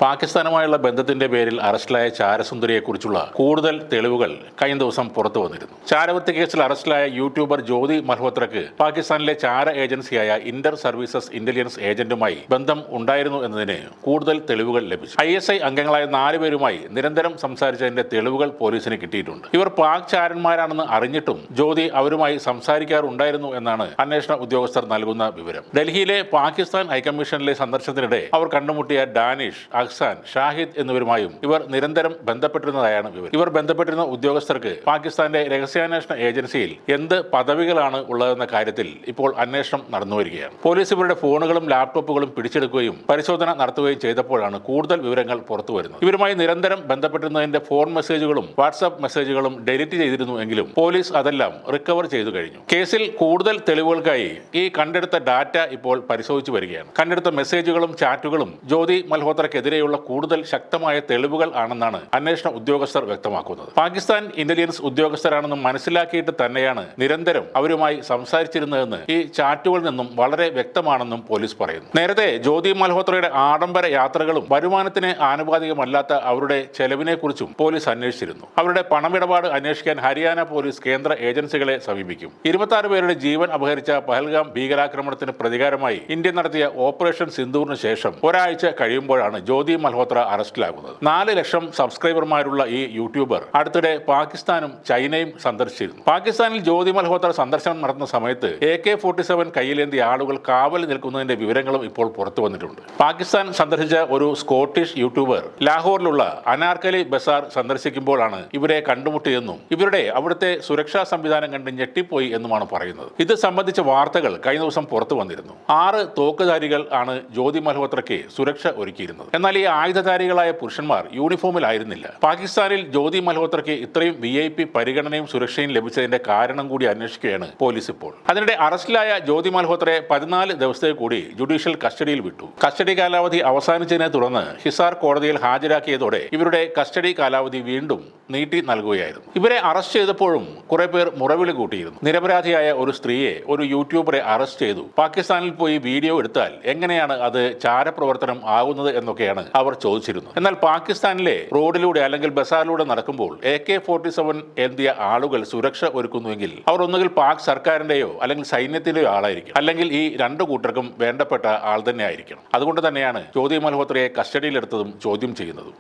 പാകിസ്ഥാനുമായുള്ള ബന്ധത്തിന്റെ പേരിൽ അറസ്റ്റിലായ ചാരസുന്ദരിയെക്കുറിച്ചുള്ള കൂടുതൽ തെളിവുകൾ കഴിഞ്ഞ ദിവസം പുറത്തു വന്നിരുന്നു. ചാരവൃത്തി കേസിൽ അറസ്റ്റിലായ യൂട്യൂബർ ജ്യോതി മൽഹോത്രയ്ക്ക് പാകിസ്ഥാനിലെ ചാര ഏജൻസിയായ ഇന്റർ സർവീസസ് ഇന്റലിജൻസ് ഏജന്റുമായി ബന്ധം ഉണ്ടായിരുന്നു എന്നതിന് കൂടുതൽ തെളിവുകൾ ലഭിച്ചു. ISI അംഗങ്ങളായ 4 പേരുമായി നിരന്തരം സംസാരിച്ചതിന്റെ തെളിവുകൾ പോലീസിന് കിട്ടിയിട്ടുണ്ട്. ഇവർ പാക് ചാരന്മാരാണെന്ന് അറിഞ്ഞിട്ടും ജ്യോതി അവരുമായി സംസാരിക്കാറുണ്ടായിരുന്നു എന്നാണ് അന്വേഷണ ഉദ്യോഗസ്ഥർ നൽകുന്ന വിവരം. ഡൽഹിയിലെ പാകിസ്ഥാൻ ഹൈക്കമ്മീഷനിലെ സന്ദർശനത്തിനിടെ അവർ കണ്ടുമുട്ടിയ ഡാനിഷ്, അഹ്സാൻ, ഷാഹിദ് എന്നിവരുമായും ഇവർ നിരന്തരം ബന്ധപ്പെട്ടിരുന്നതായാണ് വിവരം. ഇവർ ബന്ധപ്പെട്ടിരുന്ന ഉദ്യോഗസ്ഥർക്ക് പാകിസ്ഥാന്റെ രഹസ്യാന്വേഷണ ഏജൻസിയിൽ എന്ത് പദവികളാണ് ഉള്ളതെന്ന കാര്യത്തിൽ ഇപ്പോൾ അന്വേഷണം നടന്നുവരികയാണ്. പോലീസ് ഇവരുടെ ഫോണുകളും ലാപ്ടോപ്പുകളും പിടിച്ചെടുക്കുകയും പരിശോധന നടത്തുകയും ചെയ്തപ്പോഴാണ് കൂടുതൽ വിവരങ്ങൾ പുറത്തുവരുന്നത്. ഇവരുമായി നിരന്തരം ബന്ധപ്പെട്ടിരുന്നതിന്റെ ഫോൺ മെസ്സേജുകളും വാട്സാപ്പ് മെസ്സേജുകളും ഡിലീറ്റ് ചെയ്തിരുന്നു എങ്കിലും പോലീസ് അതെല്ലാം റിക്കവർ ചെയ്തു കഴിഞ്ഞു. കേസിൽ കൂടുതൽ തെളിവുകൾക്കായി ഈ കണ്ടെടുത്ത ഡാറ്റ ഇപ്പോൾ പരിശോധിച്ചു വരികയാണ്. കണ്ടെടുത്ത മെസ്സേജുകളും ചാറ്റുകളും ജ്യോതി മൽഹോത്രയ്ക്കെതിരെയുള്ള കൂടുതൽ ശക്തമായ തെളിവുകൾ ആണെന്നാണ് അന്വേഷണ ഉദ്യോഗസ്ഥർ വ്യക്തമാക്കുന്നത്. പാകിസ്ഥാൻ ഇന്റലിജൻസ് ഉദ്യോഗസ്ഥരാണെന്ന് മനസ്സിലാക്കിയിട്ട് തന്നെയാണ് നിരന്തരം അവരുമായി സംസാരിച്ചിരുന്നതെന്ന് ഈ ചാറ്റുകളിൽ നിന്നും വളരെ വ്യക്തമാണെന്നും പോലീസ് പറയുന്നു. നേരത്തെ ജ്യോതി മൽഹോത്രയുടെ ആഡംബര യാത്രകളും വരുമാനത്തിന് ആനുപാതികമല്ലാത്ത അവരുടെ ചെലവിനെ കുറിച്ചും പോലീസ് അന്വേഷിച്ചിരുന്നു. അവരുടെ പണമിടപാട് അന്വേഷിക്കാൻ ഹരിയാന പോലീസ് കേന്ദ്ര ഏജൻസികളെ സമീപിക്കും. 26 പേരുടെ ജീവൻ അപഹരിച്ച പഹൽഗാം ഭീകരാക്രമണത്തിന് പ്രതികാരമായി ഇന്ത്യ നടത്തിയ ഓപ്പറേഷൻ സിന്ദൂറിന് ശേഷം ഒരാഴ്ച കഴിയുമ്പോഴാണ് ജ്യോതി മൽഹോത്ര അറസ്റ്റിലാകുന്നത്. 4 ലക്ഷം സബ്സ്ക്രൈബർമാരുള്ള ഈ യൂട്യൂബർ അടുത്തിടെ പാകിസ്ഥാനും ചൈനയും സന്ദർശിച്ചിരുന്നു. പാകിസ്ഥാനിൽ ജ്യോതി മൽഹോത്ര സന്ദർശനം നടത്തുന്ന സമയത്ത് AK-47 കയ്യിലേന്തിയ ആളുകൾ കാവൽ നിൽക്കുന്നതിന്റെ വിവരങ്ങളും ഇപ്പോൾ പുറത്തു വന്നിട്ടുണ്ട്. പാകിസ്ഥാൻ സന്ദർശിച്ച ഒരു സ്കോട്ടിഷ് യൂട്യൂബർ ലാഹോറിലുള്ള അനാർക്കലി ബസാർ സന്ദർശിക്കുമ്പോഴാണ് ഇവരെ കണ്ടുമുട്ടിയെന്നും ഇവരുടെ അവിടുത്തെ സുരക്ഷാ സംവിധാനം കണ്ട് ഞെട്ടിപ്പോയി എന്നുമാണ് പറയുന്നത്. ഇത് സംബന്ധിച്ച വാർത്തകൾ കഴിഞ്ഞ ദിവസം പുറത്തു വന്നിരുന്നു. 6 തോക്കുധാരികൾ ആണ് ജ്യോതി മൽഹോത്രയ്ക്ക് സുരക്ഷ ഒരുക്കിയിരുന്നത്. എന്നാൽ ഈ ആയുധധാരികളായ പുരുഷന്മാർ യൂണിഫോമിലായിരുന്നില്ല. പാകിസ്ഥാനിൽ ജ്യോതി മൽഹോത്രയ്ക്ക് ഇത്രയും VIP പരിഗണനയും സുരക്ഷയും ലഭിച്ചതിന്റെ കാരണം കൂടി അന്വേഷിക്കുകയാണ് പോലീസ് ഇപ്പോൾ. അതിനിടെ അറസ്റ്റിലായ ജ്യോതി മൽഹോത്രയെ 14 ദിവസത്തേക്ക് കൂടി ജുഡീഷ്യൽ കസ്റ്റഡിയിൽ വിട്ടു. കസ്റ്റഡി കാലാവധി അവസാനിച്ചതിനെ തുടർന്ന് ഹിസാർ കോടതിയിൽ ഹാജരാക്കിയതോടെ ഇവരുടെ കസ്റ്റഡി കാലാവധി വീണ്ടും നീട്ടി നൽകുകയായിരുന്നു. ഇവരെ അറസ്റ്റ് ചെയ്തപ്പോഴും കുറെ പേർ മുറവിളി കൂട്ടിയിരുന്നു. നിരപരാധിയായ ഒരു സ്ത്രീയെ, ഒരു യൂട്യൂബറെ അറസ്റ്റ് ചെയ്തു, പാകിസ്ഥാനിൽ പോയി വീഡിയോ എടുത്താൽ എങ്ങനെയാണ് അത് ചാരപ്രവർത്തനം ആകുന്നത് എന്നൊക്കെയാണ് അവർ ചോദിച്ചിരുന്നത്. എന്നാൽ പാകിസ്ഥാനിലെ റോഡിലൂടെ അല്ലെങ്കിൽ ബസാറിലൂടെ നടക്കുമ്പോൾ AK-47 ഏന്തിയ ആളുകൾ സുരക്ഷ ഒരുക്കുന്നുവെങ്കിൽ അവർ ഒന്നുകിൽ പാക് സർക്കാരിന്റെയോ അല്ലെങ്കിൽ സൈന്യത്തിന്റെയോ ആളായിരിക്കും, അല്ലെങ്കിൽ ഈ 2 കൂട്ടർക്കും വേണ്ടപ്പെട്ട ആൾ തന്നെ ആയിരിക്കണം. അതുകൊണ്ട് തന്നെയാണ് ജ്യോതി മൽഹോത്രയെ കസ്റ്റഡിയിലെടുത്തതും ചോദ്യം ചെയ്യുന്നതും.